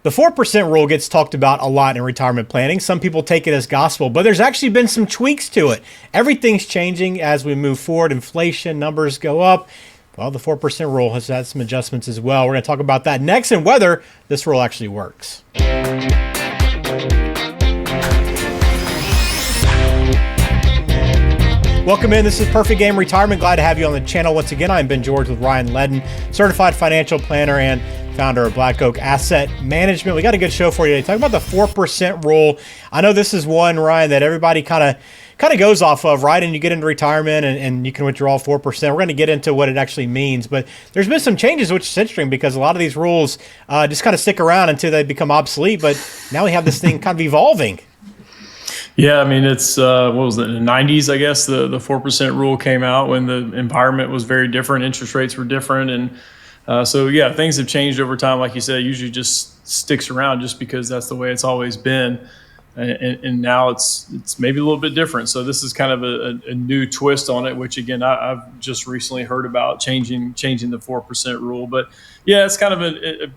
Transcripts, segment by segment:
The 4% rule gets talked about a lot in retirement planning. Some people take it as gospel, but there's actually been some tweaks to it. Everything's changing as we move forward. Inflation numbers go up. Well, the 4% rule has had some adjustments as well. We're going to talk about that next and whether this rule actually works. Welcome in. This is Perfect Game Retirement. Glad to have you on the channel once again. I'm Ben George with Ryan Ledden, certified financial planner and founder of Black Oak Asset Management. We got a good show for you today. Talking about the 4% rule. I know this is one, Ryan, that everybody kind of goes off of, right? And you get into retirement and you can withdraw 4%. We're going to get into what it actually means, but there's been some changes, which is interesting because a lot of these rules just kind of stick around until they become obsolete. But now we have this thing kind of evolving. Yeah, I mean, it's, what was it, in the 90s, I guess, the 4% rule came out when the environment was very different, interest rates were different. And so, yeah, things have changed over time. Like you said, it usually just sticks around just because that's the way it's always been. And now it's maybe a little bit different. So this is kind of a new twist on it, which, again, I've just recently heard about changing the 4% rule. But, yeah, it's kind of an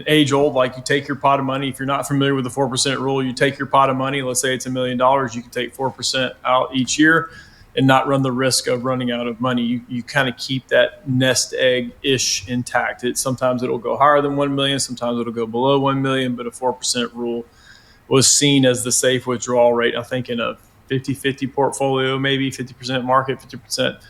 age old, like you take your pot of money. If you're not familiar with the 4% rule, you take your pot of money. Let's say it's $1 million. You can take 4% out each year and not run the risk of running out of money. You kind of keep that nest egg-ish intact. Sometimes it'll go higher than 1 million. Sometimes it'll go below 1 million, but a 4% rule was seen as the safe withdrawal rate, I think, in a 50-50 portfolio, maybe 50% market, 50%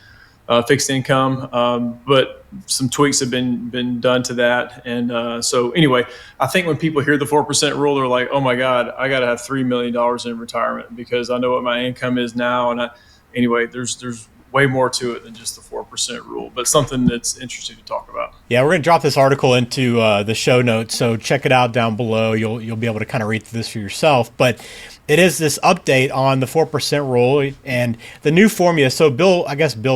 fixed income, but some tweaks have been done to that. And so anyway, I think when people hear the 4% rule, they're like, oh my God, I got to have $3 million in retirement because I know what my income is now. And anyway, there's way more to it than just the 4% rule, but something that's interesting to talk about. Yeah, we're going to drop this article into the show notes, so check it out down below. You'll be able to kind of read through this for yourself. But it is this update on the 4% rule and the new formula. So Bill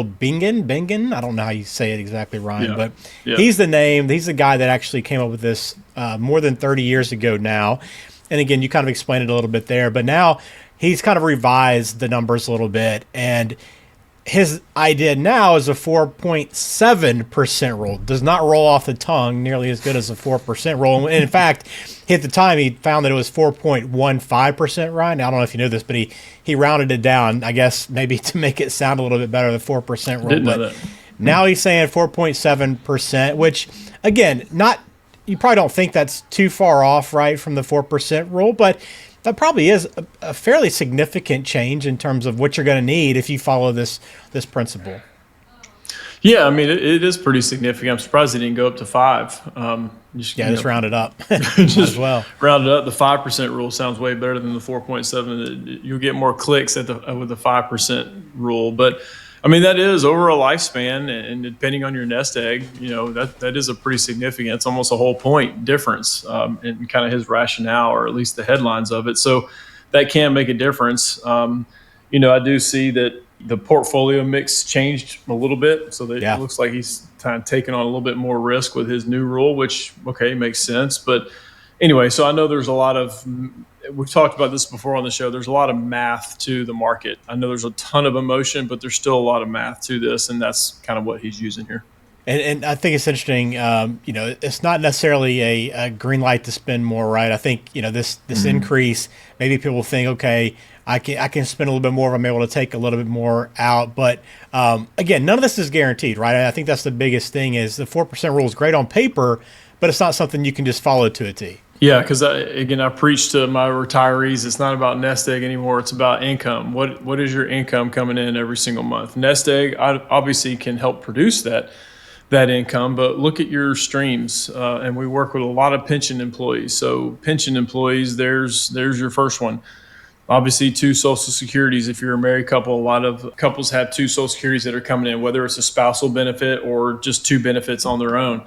Bingen, I don't know how you say it exactly, Ryan, but he's the name. He's the guy that actually came up with this more than 30 years ago now. And again, you kind of explained it a little bit there, but now he's kind of revised the numbers a little bit. And his idea now is a 4.7% rule. Does not roll off the tongue nearly as good as a 4% rule. And in fact, at the time, he found that it was 4.15%, Ryan. I don't know if you know this, but he rounded it down, I guess, maybe to make it sound a little bit better, the 4% rule. Didn't know that. Now he's saying 4.7%, which, again, you probably don't think that's too far off, right, from the 4% rule, but that probably is a fairly significant change in terms of what you're going to need if you follow this principle. Yeah, I mean, it is pretty significant. I'm surprised it didn't go up to 5. Just round it up just as well. Round it up. The 5% rule sounds way better than the 4.7. You'll get more clicks with the 5% rule. But, I mean, that is over a lifespan, and depending on your nest egg, that is a pretty significant, it's almost a whole point difference in kind of his rationale, or at least the headlines of it. So that can make a difference. I do see that the portfolio mix changed a little bit. So it looks like he's kind of taking on a little bit more risk with his new rule, which, okay, makes sense. But anyway, so I know there's a lot of, we've talked about this before on the show, there's a lot of math to the market. I know there's a ton of emotion, but there's still a lot of math to this, and that's kind of what he's using here. And I think it's interesting, it's not necessarily a green light to spend more, right? I think, this increase, maybe people think, okay, I can spend a little bit more if I'm able to take a little bit more out. But again, none of this is guaranteed, right? I think that's the biggest thing is the 4% rule is great on paper, but it's not something you can just follow to a T. Yeah, because I preach to my retirees, it's not about nest egg anymore. It's about income. What is your income coming in every single month? Nest egg obviously can help produce that income, but look at your streams. And we work with a lot of pension employees. So pension employees, there's your first one. Obviously, 2 Social Securities. If you're a married couple, a lot of couples have 2 Social Securities that are coming in, whether it's a spousal benefit or just 2 benefits on their own.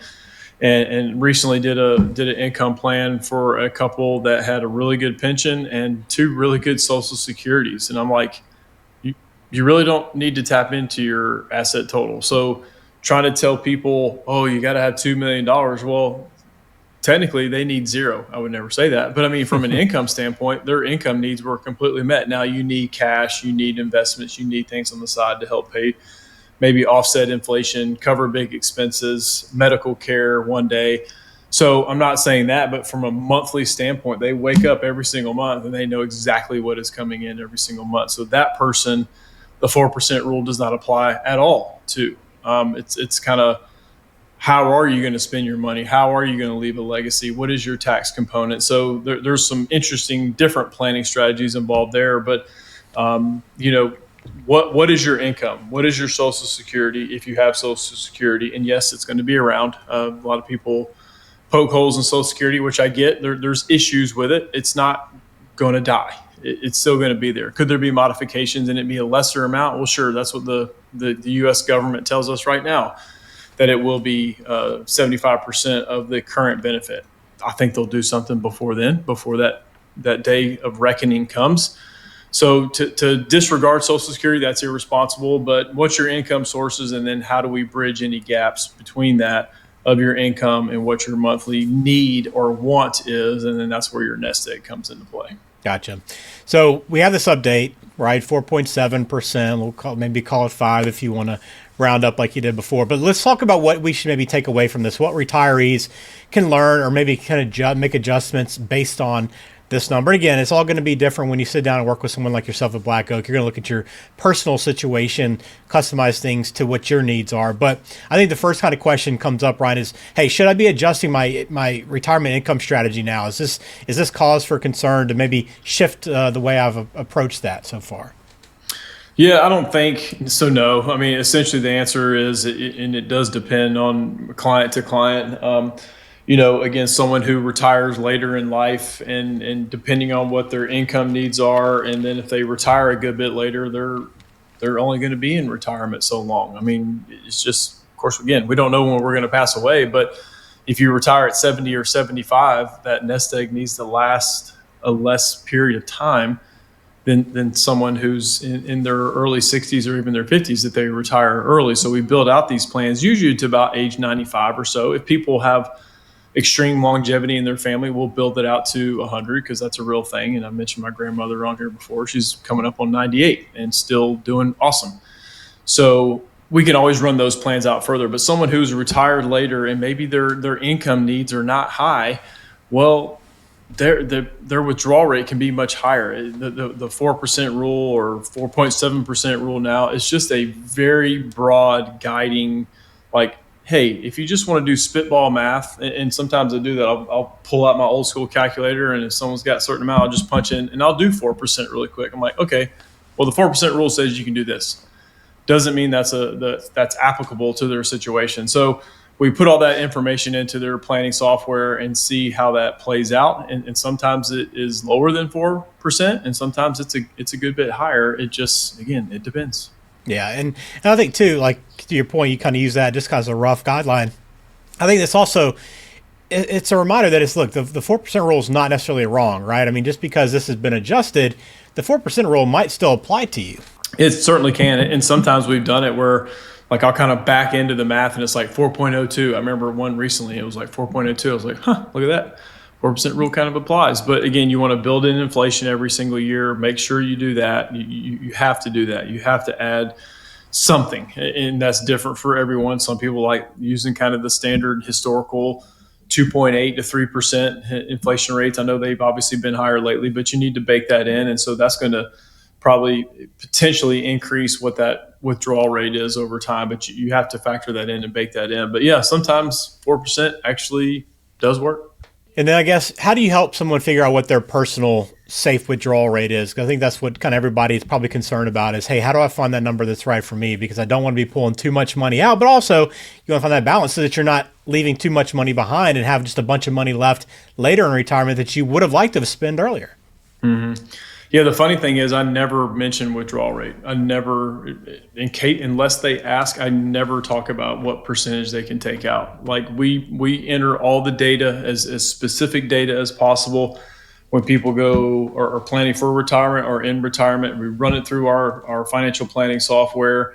And recently did an income plan for a couple that had a really good pension and 2 really good Social Securities. And I'm like, you really don't need to tap into your asset total. So trying to tell people, oh, you got to have $2 million. Well, technically they need 0. I would never say that. But I mean, from an income standpoint, their income needs were completely met. Now you need cash, you need investments, you need things on the side to help pay, maybe offset inflation, cover big expenses, medical care one day. So I'm not saying that, but from a monthly standpoint, they wake up every single month and they know exactly what is coming in every single month. So that person, the 4% rule does not apply at all to. It's kind of, how are you going to spend your money? How are you going to leave a legacy? What is your tax component? So there's some interesting different planning strategies involved there. But what is your income? What is your Social Security if you have Social Security? And yes, it's going to be around. A lot of people poke holes in Social Security, which I get. There's issues with it. It's not going to die. It's still going to be there. Could there be modifications and it be a lesser amount? Well, sure. That's what the U.S. government tells us right now, that it will be 75% of the current benefit. I think they'll do something before then, before that day of reckoning comes. So to disregard Social Security, that's irresponsible. But what's your income sources, and then how do we bridge any gaps between that of your income and what your monthly need or want is, and then that's where your nest egg comes into play. Gotcha. So we have this update, right? 4.7%. Maybe call it 5 if you want to round up like you did before. But let's talk about what we should maybe take away from this, what retirees can learn or maybe kind of make adjustments based on this number. Again, it's all going to be different when you sit down and work with someone like yourself at Black Oak. You're going to look at your personal situation, customize things to what your needs are. But I think the first kind of question comes up, Ryan, is, hey, should I be adjusting my retirement income strategy now? Is this cause for concern to maybe shift the way I've approached that so far? Yeah, I don't think so. No, I mean, essentially the answer is, and it does depend on client to client. Again, someone who retires later in life and depending on what their income needs are, and then if they retire a good bit later, they're only going to be in retirement so long. I mean, it's just, of course, again, we don't know when we're going to pass away, but if you retire at 70 or 75, that nest egg needs to last a less period of time than someone who's in their early 60s or even their 50s if they retire early. So we build out these plans usually to about age 95 or so. If people have extreme longevity in their family, we'll build it out to 100 because that's a real thing. And I mentioned my grandmother on here before. She's coming up on 98 and still doing awesome. So we can always run those plans out further. But someone who's retired later and maybe their income needs are not high, well, their withdrawal rate can be much higher. The 4% rule or 4.7% rule now is just a very broad guiding, like, hey, if you just want to do spitball math, and sometimes I do that, I'll pull out my old school calculator, and if someone's got a certain amount, I'll just punch in and I'll do 4% really quick. I'm like, okay, well, the 4% rule says you can do this. Doesn't mean that's applicable to their situation. So we put all that information into their planning software and see how that plays out. And sometimes it is lower than 4%, and sometimes it's a good bit higher. It just, again, it depends. Yeah, and I think too, like to your point, you kind of use that just kind of as a rough guideline. I think it's also, it's a reminder that it's, look, the 4% rule is not necessarily wrong, right? I mean, just because this has been adjusted, the 4% rule might still apply to you. It certainly can, and sometimes we've done it where, like, I'll kind of back into the math and it's like 4.02. I remember one recently, it was like 4.02. I was like, look at that. 4% rule kind of applies. But again, you want to build in inflation every single year. Make sure you do that. You have to do that. You have to add something. And that's different for everyone. Some people like using kind of the standard historical 2.8 to 3% inflation rates. I know they've obviously been higher lately, but you need to bake that in. And so that's going to probably potentially increase what that withdrawal rate is over time. But you have to factor that in and bake that in. But yeah, sometimes 4% actually does work. And then I guess, how do you help someone figure out what their personal safe withdrawal rate is? Because I think that's what kind of everybody is probably concerned about is, hey, how do I find that number that's right for me? Because I don't want to be pulling too much money out, but also you want to find that balance so that you're not leaving too much money behind and have just a bunch of money left later in retirement that you would have liked to spend earlier. Mm-hmm. Yeah, the funny thing is I never mention withdrawal rate. I never, unless they ask, I never talk about what percentage they can take out. Like we enter all the data as specific data as possible when people go or are planning for retirement or in retirement. We run it through our financial planning software,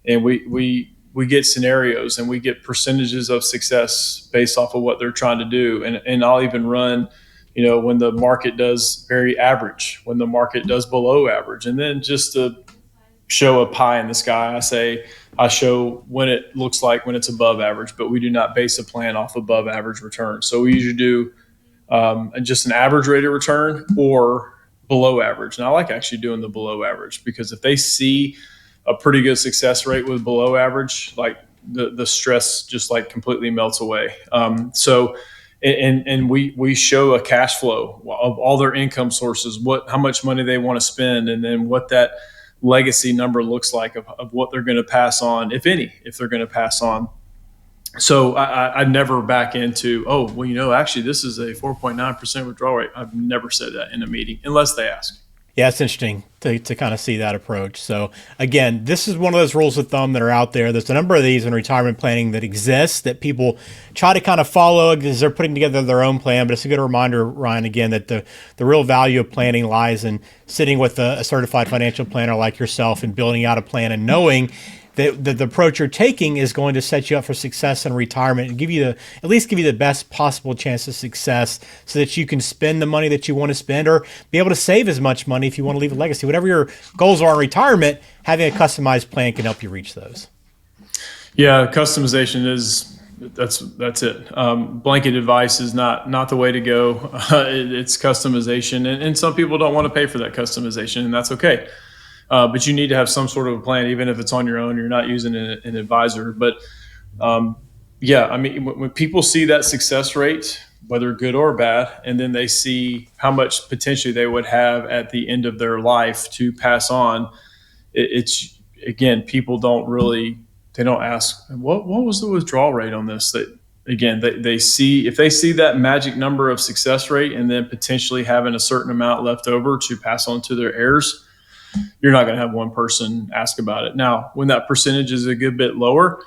and we get scenarios and we get percentages of success based off of what they're trying to do. And I'll even run, when the market does very average, when the market does below average, and then just to show a pie in the sky. I show when it looks like when it's above average, but we do not base a plan off above average return. So we usually do just an average rate of return or below average. And I like actually doing the below average, because if they see a pretty good success rate with below average, like the stress just like completely melts away. And we show a cash flow of all their income sources, how much money they want to spend, and then what that legacy number looks like of what they're going to pass on, if they're going to pass on. So I never back into, oh, well, actually this is a 4.9% withdrawal rate. I've never said that in a meeting unless they ask. Yeah, it's interesting to kind of see that approach. So again, this is one of those rules of thumb that are out there. There's a number of these in retirement planning that exist that people try to kind of follow because they're putting together their own plan. But it's a good reminder, Ryan, again, that the real value of planning lies in sitting with a certified financial planner like yourself and building out a plan and knowing that the approach you're taking is going to set you up for success in retirement and at least give you the best possible chance of success so that you can spend the money that you want to spend or be able to save as much money if you want to leave a legacy. Whatever your goals are in retirement, having a customized plan can help you reach those. Yeah, customization that's it. Blanket advice is not the way to go. It's customization, and some people don't want to pay for that customization, and that's okay. But you need to have some sort of a plan, even if it's on your own, you're not using an advisor. But when people see that success rate, whether good or bad, and then they see how much potentially they would have at the end of their life to pass on, it's again, people they don't ask, what was the withdrawal rate on this? That again, they see, if they see that magic number of success rate and then potentially having a certain amount left over to pass on to their heirs, you're not going to have one person ask about it. Now, when that percentage is a good bit lower,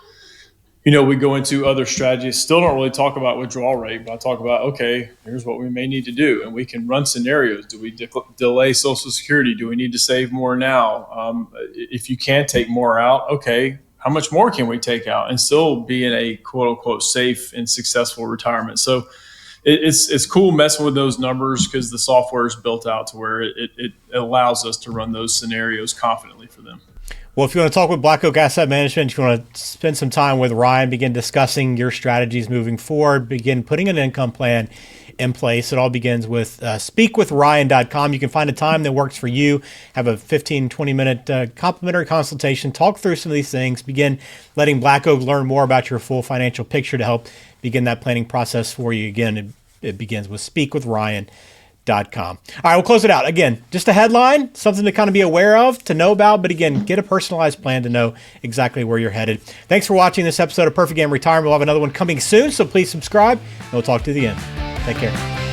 we go into other strategies. Still don't really talk about withdrawal rate, but I talk about, okay, here's what we may need to do. And we can run scenarios. Do we delay Social Security? Do we need to save more now? If you can take more out, okay, how much more can we take out and still be in a quote unquote safe and successful retirement? So it's cool messing with those numbers because the software is built out to where it allows us to run those scenarios confidently for them. Well, if you want to talk with Black Oak Asset Management, if you want to spend some time with Ryan, begin discussing your strategies moving forward, begin putting an income plan in place. It all begins with speakwithryan.com. You can find a time that works for you, have a 15, 20-minute complimentary consultation, talk through some of these things, begin letting Black Oak learn more about your full financial picture to help begin that planning process for you. Again, it begins with speakwithryan.com. All right, we'll close it out. Again, just a headline, something to kind of be aware of, to know about, but again, get a personalized plan to know exactly where you're headed. Thanks for watching this episode of Perfect Game Retirement. We'll have another one coming soon, so please subscribe, and we'll talk to you at the end. Take care.